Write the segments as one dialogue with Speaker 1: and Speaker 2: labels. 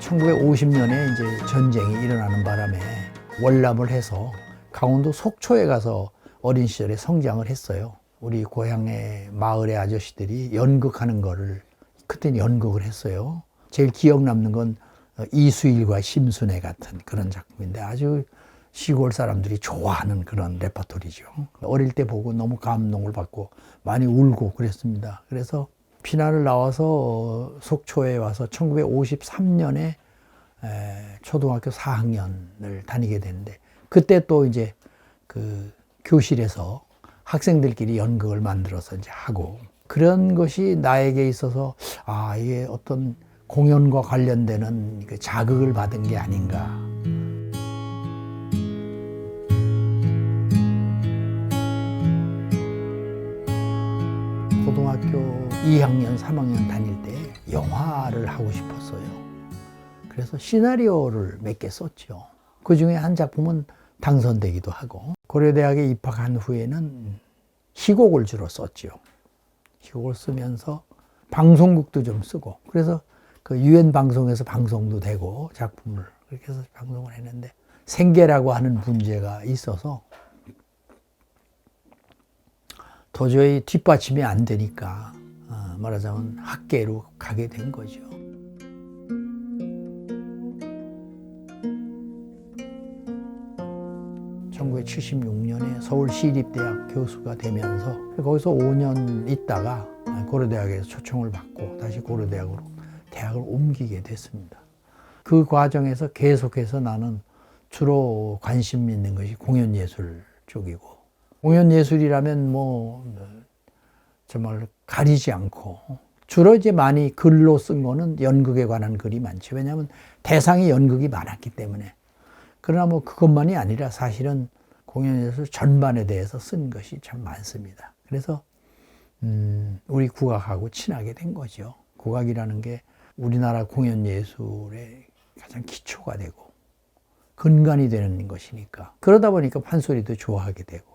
Speaker 1: 1950년에 이제 전쟁이 일어나는 바람에 월남을 해서 강원도 속초에 가서 어린 시절에 성장을 했어요. 우리 고향의 마을의 아저씨들이 연극하는 거를 그때는 연극을 했어요. 제일 기억 남는 건 이수일과 심순애 같은 그런 작품인데 아주 시골 사람들이 좋아하는 그런 레퍼토리죠. 어릴 때 보고 너무 감동을 받고 많이 울고 그랬습니다. 그래서 피난을 나와서 속초에 와서 1953년에 초등학교 4학년을 다니게 되는데 그때 또 이제 그 교실에서 학생들끼리 연극을 만들어서 이제 하고 그런 것이 나에게 있어서 아, 이게 어떤 공연과 관련되는 그 자극을 받은 게 아닌가. 고등학교 2학년, 3학년 다닐 때 영화를 하고 싶었어요. 그래서 시나리오를 몇 개 썼죠. 그 중에 한 작품은 당선되기도 하고 고려대학에 입학한 후에는 희곡을 주로 썼죠. 희곡을 쓰면서 방송국도 좀 쓰고 그래서 그 유엔 방송에서 방송도 되고 작품을 그렇게 해서 방송을 했는데 생계라고 하는 문제가 있어서 도저히 뒷받침이 안 되니까 말하자면 학계로 가게 된 거죠. (1976년에) 서울시립대학 교수가 되면서 거기서 5년 있다가 고려대학에서 초청을 받고 다시 고려대학으로 대학을 옮기게 됐습니다. 그 과정에서 계속해서 나는 주로 관심 있는 것이 공연예술 쪽이고 공연예술이라면 뭐 정말 가리지 않고 주로 이제 많이 글로 쓴 거는 연극에 관한 글이 많죠. 왜냐하면 대상이 연극이 많았기 때문에. 그러나 뭐 그것만이 아니라 사실은 공연예술 전반에 대해서 쓴 것이 참 많습니다. 그래서 우리 국악하고 친하게 된 거죠. 국악이라는 게 우리나라 공연예술의 가장 기초가 되고 근간이 되는 것이니까 그러다 보니까 판소리도 좋아하게 되고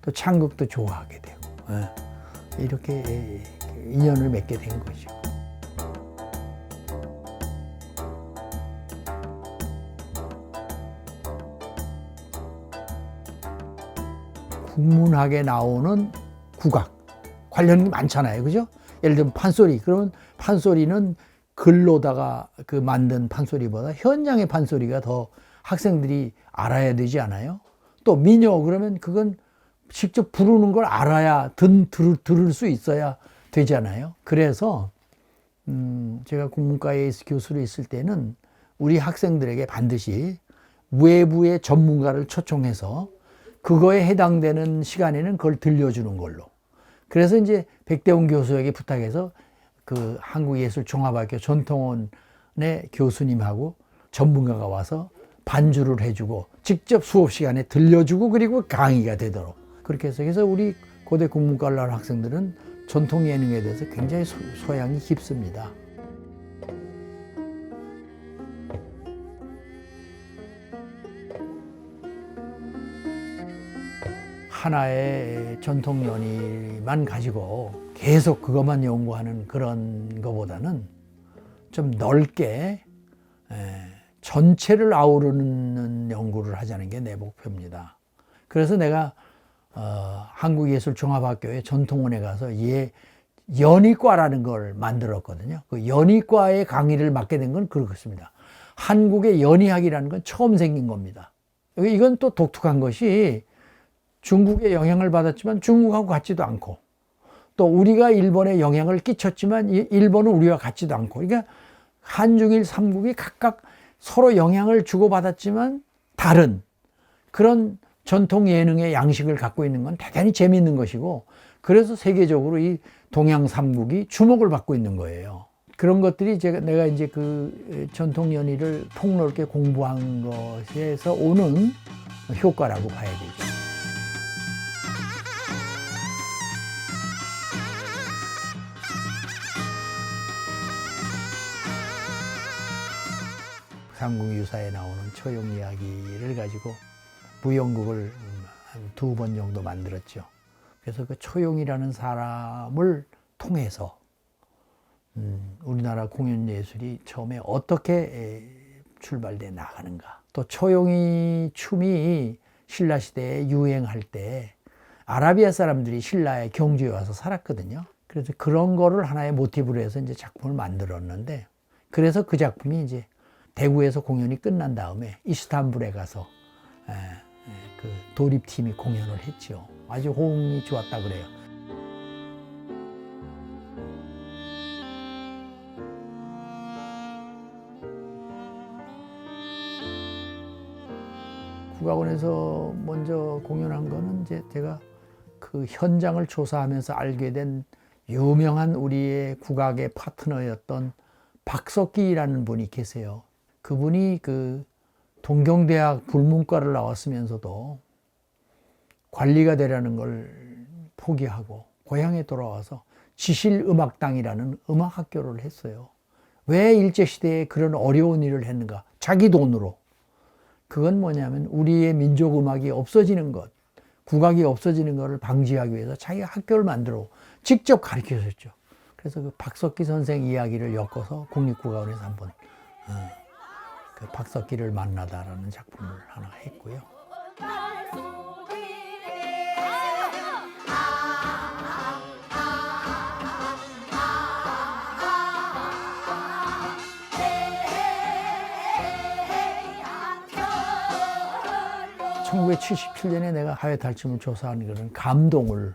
Speaker 1: 또 창극도 좋아하게 되고 이렇게 인연을 맺게 된 거죠. 국문학에 나오는 국악 관련이 많잖아요. 그죠? 예를 들면 판소리. 그러면 판소리는 글로다가 그 만든 판소리보다 현장의 판소리가 더 학생들이 알아야 되지 않아요? 또 민요 그러면 그건 직접 부르는 걸 알아야 들을 수 있어야 되잖아요. 그래서 제가 국문과에 교수로 있을 때는 우리 학생들에게 반드시 외부의 전문가를 초청해서 그거에 해당되는 시간에는 그걸 들려주는 걸로. 그래서 이제 백대훈 교수에게 부탁해서 그 한국예술종합학교 전통원의 교수님하고 전문가가 와서 반주를 해주고 직접 수업 시간에 들려주고 그리고 강의가 되도록 그렇게 해서 그래서 우리 고대 국문과를 나온 학생들은 전통 예능에 대해서 굉장히 소양이 깊습니다. 하나의 전통 연희만 가지고 계속 그것만 연구하는 그런 것보다는 좀 넓게 전체를 아우르는 연구를 하자는 게 내 목표입니다. 그래서 내가 한국예술종합학교의 전통원에 가서 연희과라는 걸 만들었거든요. 그 연희과의 강의를 맡게 된 건 그렇습니다. 한국의 연희학이라는 건 처음 생긴 겁니다. 이건 또 독특한 것이 중국의 영향을 받았지만 중국하고 같지도 않고 또 우리가 일본에 영향을 끼쳤지만 일본은 우리와 같지도 않고 그러니까 한중일 삼국이 각각 서로 영향을 주고받았지만 다른 그런 전통 예능의 양식을 갖고 있는 건 대단히 재미있는 것이고 그래서 세계적으로 이 동양 삼국이 주목을 받고 있는 거예요. 그런 것들이 내가 이제 그 전통 연희를 폭넓게 공부한 것에서 오는 효과라고 봐야 되죠. 삼국유사에 나오는 초용 이야기를 가지고 무용극을 한 2번 정도 만들었죠. 그래서 그 초용이라는 사람을 통해서 우리나라 공연 예술이 처음에 어떻게 출발돼 나가는가. 또 초용이 춤이 신라 시대에 유행할 때 아라비아 사람들이 신라의 경주에 와서 살았거든요. 그래서 그런 거를 하나의 모티브로 해서 이제 작품을 만들었는데, 그래서 그 작품이 이제 대구에서 공연이 끝난 다음에 이스탄불에 가서 그 도립팀이 공연을 했죠. 아주 호응이 좋았다 그래요. 국악원에서 먼저 공연한 거는 이제 제가 그 현장을 조사하면서 알게 된 유명한 우리의 국악의 파트너였던 박석기라는 분이 계세요. 그분이 그 동경대학 불문과를 나왔으면서도 관리가 되라는 걸 포기하고 고향에 돌아와서 지실음악당이라는 음악학교를 했어요. 왜 일제시대에 그런 어려운 일을 했는가? 자기 돈으로. 그건 뭐냐면 우리의 민족 음악이 없어지는 것, 국악이 없어지는 것을 방지하기 위해서 자기가 학교를 만들어 직접 가르쳐줬죠. 그래서 그 박석기 선생 이야기를 엮어서 국립국악원에서 한번 그 박석기를 만나다라는 작품을 하나 했고요. (1977년에) 내가 하회탈춤을 조사하는 그런 감동을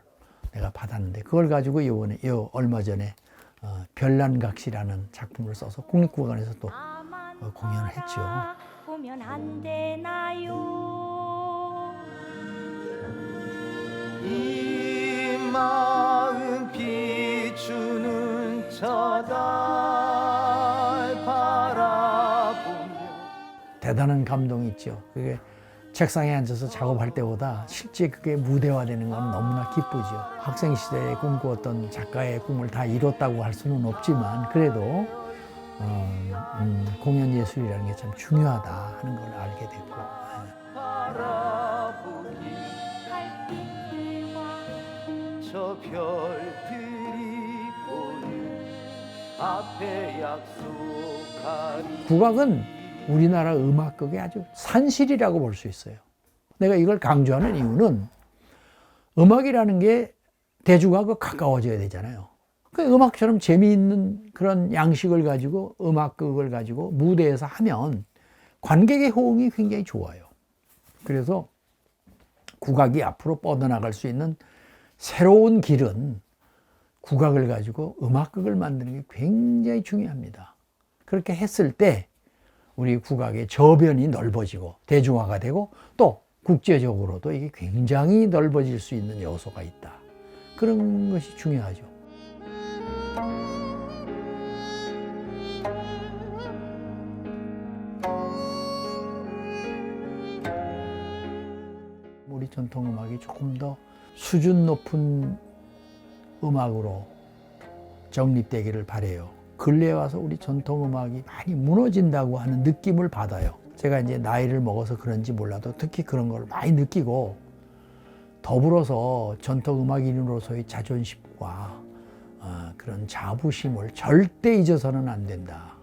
Speaker 1: 내가 받았는데, 그걸 가지고 이번에 얼마 전에 별난각시라는 작품을 써서 국립국악원에서 또 공연을 했죠. 보면 안 되나요? 이 마음 비추는 저달 바라보며. 대단한 감동이 있죠. 그게 책상에 앉아서 작업할 때보다 실제 그게 무대화되는 건 너무나 기쁘죠. 학생 시대에 꿈꾸었던 작가의 꿈을 다 이뤘다고 할 수는 없지만, 그래도 공연 예술이라는 게 참 중요하다 하는 걸 알게 됐고. 저 별들이 보는 앞에 약속하리. 국악은 우리나라 음악극의 아주 산실이라고 볼 수 있어요. 내가 이걸 강조하는 이유는 음악이라는 게 대중하고 가까워져야 되잖아요. 그 음악처럼 재미있는 그런 양식을 가지고 음악극을 가지고 무대에서 하면 관객의 호응이 굉장히 좋아요. 그래서 국악이 앞으로 뻗어나갈 수 있는 새로운 길은 국악을 가지고 음악극을 만드는 게 굉장히 중요합니다. 그렇게 했을 때 우리 국악의 저변이 넓어지고 대중화가 되고 또 국제적으로도 이게 굉장히 넓어질 수 있는 요소가 있다. 그런 것이 중요하죠. 우리 전통음악이 조금 더 수준 높은 음악으로 정립되기를 바라요. 근래에 와서 우리 전통음악이 많이 무너진다고 하는 느낌을 받아요. 제가 이제 나이를 먹어서 그런지 몰라도 특히 그런 걸 많이 느끼고, 더불어서 전통음악인으로서의 자존심과 그런 자부심을 절대 잊어서는 안 된다.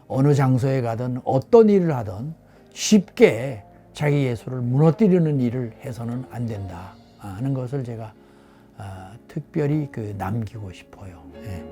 Speaker 1: 어느 장소에 가든 어떤 일을 하든 쉽게 자기 예술을 무너뜨리는 일을 해서는 안 된다 하는 것을 제가 특별히 남기고 싶어요. 예.